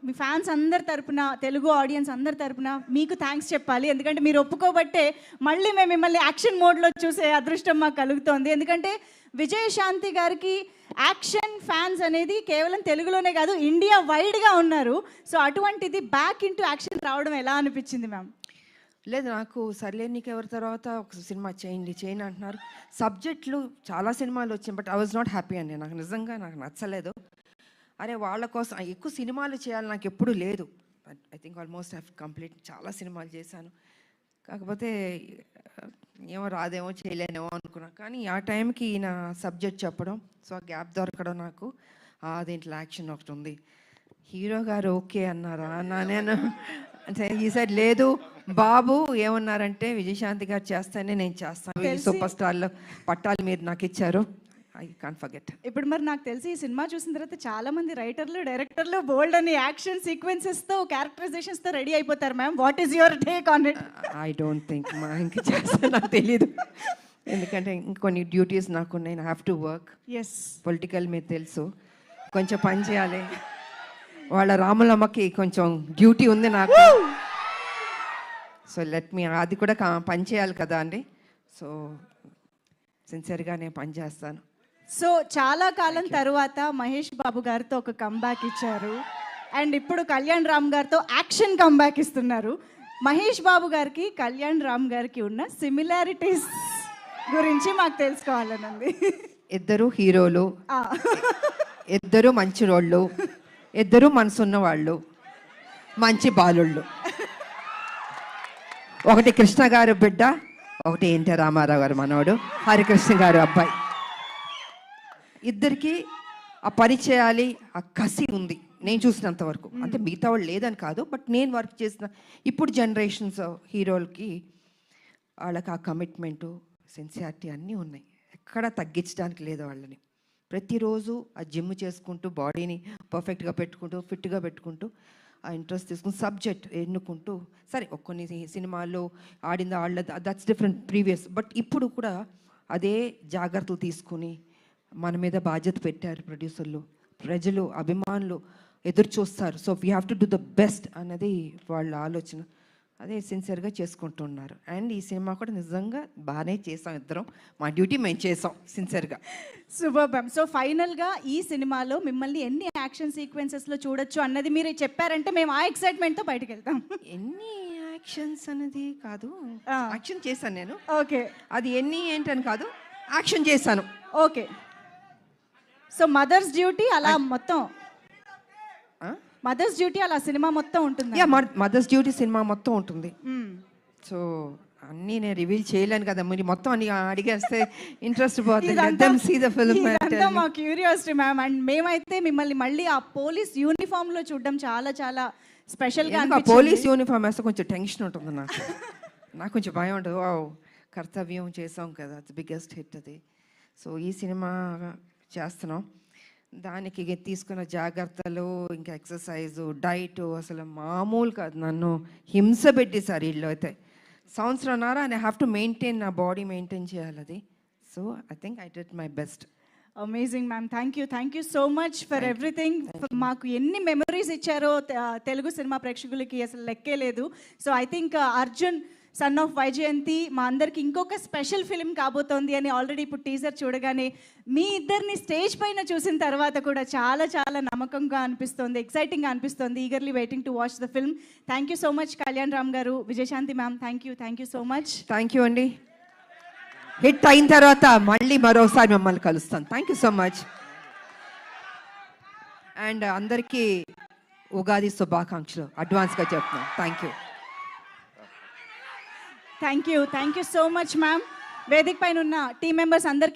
మీ fans అందరి తరపున, Telugu audience అందరి తరపున మీకు థ్యాంక్స్ చెప్పాలి. ఎందుకంటే మీరు ఒప్పుకోబట్టే మళ్ళీ మేము మిమ్మల్ని యాక్షన్ మోడ్లో చూసే అదృష్టం మాకు కలుగుతోంది. ఎందుకంటే విజయశాంతి గారికి యాక్షన్ ఫ్యాన్స్ అనేది కేవలం తెలుగులోనే కాదు, ఇండియా వైడ్గా ఉన్నారు. సో అటువంటిది బ్యాక్ ఇంటూ యాక్షన్ రావడం ఎలా అనిపించింది మ్యామ్? లేదు, నాకు సర్లే నీకు ఎవరి తర్వాత ఒక సినిమా చేయండి అంటున్నారు. సబ్జెక్టులు చాలా సినిమాలు వచ్చాయి, but I was not happy అండి. నాకు నిజంగా నచ్చలేదు. అరే వాళ్ళ కోసం ఎక్కువ సినిమాలు చేయాలి నాకు ఎప్పుడూ లేదు. I think almost have complete చాలా సినిమాలు చేశాను. కాకపోతే ఏమో రాదేమో చేయలేనేమో అనుకున్నాను. కానీ ఆ టైంకి ఈయన సబ్జెక్ట్ చెప్పడం, సో ఆ గ్యాప్ దొరకడం నాకు దీంట్లో యాక్షన్ ఒకటి ఉంది. హీరో గారు ఓకే అన్నారా అన్నా నేను. అంటే ఈ సైడ్ లేదు బాబు ఏమన్నారంటే విజయశాంతి గారు చేస్తానే నేను చేస్తాను, ఈ సూపర్ స్టార్లో పట్టాలు మీరు నాకు ఇచ్చారు, ఐ కాంట్ ఫర్గెట్. ఇప్పుడు మరి నాకు తెలిసి ఈ సినిమా చూసిన తర్వాత చాలా మంది రైటర్లు, డైరెక్టర్లు బోల్డ్ అని యాక్షన్ సీక్వెన్సెస్తో, క్యారెక్టరైజేషన్స్తో రెడీ అయిపోతారు ma'am. What is your take on it? I don't think ఇంకా చేస్తా, నాకు తెలీదు. ఎందుకంటే ఇంకొన్ని డ్యూటీస్ నాకు ఉన్నాయి. I have to work. Yes, political మీద తెలుసు, కొంచెం పని చేయాలి. వాళ్ళ రాములమ్మకి కొంచెం డ్యూటీ ఉంది నాకు. సో లెట్ మీ, అది కూడా పని చేయాలి కదా అండి. సో సిన్సియర్గా నేను పని చేస్తాను. సో చాలా కాలం తర్వాత మహేష్ బాబు గారితో ఒక కంబ్యాక్ ఇచ్చారు, అండ్ ఇప్పుడు కళ్యాణ్ రామ్ గారితో యాక్షన్ కంబ్యాక్ ఇస్తున్నారు. మహేష్ బాబు గారికి కళ్యాణ్ రామ్ గారికి ఉన్న సిమిలారిటీస్ గురించి మాకు తెలుసుకోవాలనుంది. ఇద్దరు హీరోలు, ఇద్దరు మంచి రోళ్ళు, ఇద్దరు మనసున్న వాళ్ళు, మంచి బాలుళ్ళు. ఒకటి కృష్ణ గారు బిడ్డ, ఒకటి ఎన్టీ రామారావు గారు మనవడు, హరికృష్ణ గారు అబ్బాయి. ఇద్దరికి ఆ పని చేయాలి, ఆ కసి ఉంది నేను చూసినంత వరకు. అంటే మిగతా వాళ్ళు లేదని కాదు, బట్ నేను వర్క్ చేసిన ఇప్పుడు జనరేషన్స్ హీరోలకి వాళ్ళకి ఆ కమిట్మెంటు, సిన్సియారిటీ అన్నీ ఉన్నాయి. ఎక్కడా తగ్గించడానికి లేదు వాళ్ళని. ప్రతిరోజు ఆ జిమ్ చేసుకుంటూ, బాడీని పర్ఫెక్ట్గా పెట్టుకుంటూ, ఫిట్గా పెట్టుకుంటూ, ఆ ఇంట్రెస్ట్ తీసుకుని సబ్జెక్ట్ ఎన్నుకుంటూ, సరే కొన్ని సినిమాల్లో ఆడింది వాళ్ళ దట్స్ డిఫరెంట్ ప్రీవియస్, బట్ ఇప్పుడు కూడా అదే జాగ్రత్తలు తీసుకుని మన మీద బాధ్యత పెట్టారు ప్రొడ్యూసర్లు, ప్రజలు, అభిమానులు ఎదురు చూస్తారు. So we have to do the best అన్నది వాళ్ళ ఆలోచన. అదే సిన్సియర్గా చేసుకుంటున్నారు. అండ్ ఈ సినిమా కూడా నిజంగా బాగానే చేసాం, ఇద్దరం మా డ్యూటీ మేము చేసాం సిన్సియర్గా. Super ma'am. సో ఫైనల్గా ఈ సినిమాలో మిమ్మల్ని ఎన్ని యాక్షన్ సీక్వెన్సెస్లో చూడొచ్చు అన్నది మీరు చెప్పారంటే మేము ఆ ఎక్సైట్మెంట్తో బయటకు వెళ్తాం. ఎన్ని యాక్షన్స్ అనేది కాదు, యాక్షన్ చేశాను నేను. ఓకే, అది ఎన్ని ఏంటని కాదు, యాక్షన్ చేశాను. ఓకే. సో మదర్స్ డ్యూటీ అలా మొత్తం, మదర్స్ డ్యూటీ అలా సినిమా మొత్తం ఉంటుంది. మదర్స్ డ్యూటీ సినిమా మొత్తం ఉంటుంది. సో అన్నీ నేను రివీల్ చేయలేను కదా, మీరు మొత్తం అన్ని అడిగేస్తే ఇంట్రెస్ట్ పోతుంది. మా క్యూరియాసిటీ మ్యామ్. అండ్ మేమైతే మిమ్మల్ని మళ్ళీ ఆ పోలీస్ యూనిఫామ్ లో చూడడం చాలా చాలా స్పెషల్ గా. పోలీస్ యూనిఫామ్ వేస్తే కొంచెం టెన్షన్ ఉంటుంది నాకు. నాకు కొంచెం భయం ఉంటుంది. కర్తవ్యం చేసాం కదా, బిగ్గెస్ట్ హిట్ అది. సో ఈ సినిమా చేస్తున్నాం, దానికి తీసుకున్న జాగ్రత్తలు, ఇంకా ఎక్సర్సైజు, డైట్ అసలు మామూలు కాదు. నన్ను హింస పెట్టేశారు వీళ్ళు అయితే. సంవత్సరంన్నర ఐ హ్యావ్ టు మెయింటైన్, నా బాడీ మెయింటైన్ చేయాలి అది. So I think I did my best. Amazing ma'am. Thank you so much for everything. మాకు ఎన్ని మెమరీస్ ఇచ్చారో తెలుగు సినిమా ప్రేక్షకులకి అసలు లెక్కే లేదు. So I think Arjun son of Vyjayanthi మా అందరికి ఇంకొక స్పెషల్ ఫిల్మ్ కాబోతోంది అని ఆల్రెడీ ఇప్పుడు టీజర్ చూడగానే మీ ఇద్దరిని స్టేజ్ పైన చూసిన తర్వాత కూడా చాలా చాలా నమ్మకంగా అనిపిస్తుంది, ఎక్సైటింగ్గా అనిపిస్తుంది. Eagerly waiting to watch the film. Thank you so much Kalyan Ram garu, Vijayashanti ma'am. Thank you so much. Thank you అండి. హిట్ అయిన తర్వాత మళ్ళీ మరోసారి మిమ్మల్ని కలుస్తాను. Thank you so much. And అందరికీ ఉగాది శుభాకాంక్షలు అడ్వాన్స్గా చెప్తున్నాను. Thank you so much ma'am. వేదిక పైన ఉన్న టీం మెంబర్స్ అందరికీ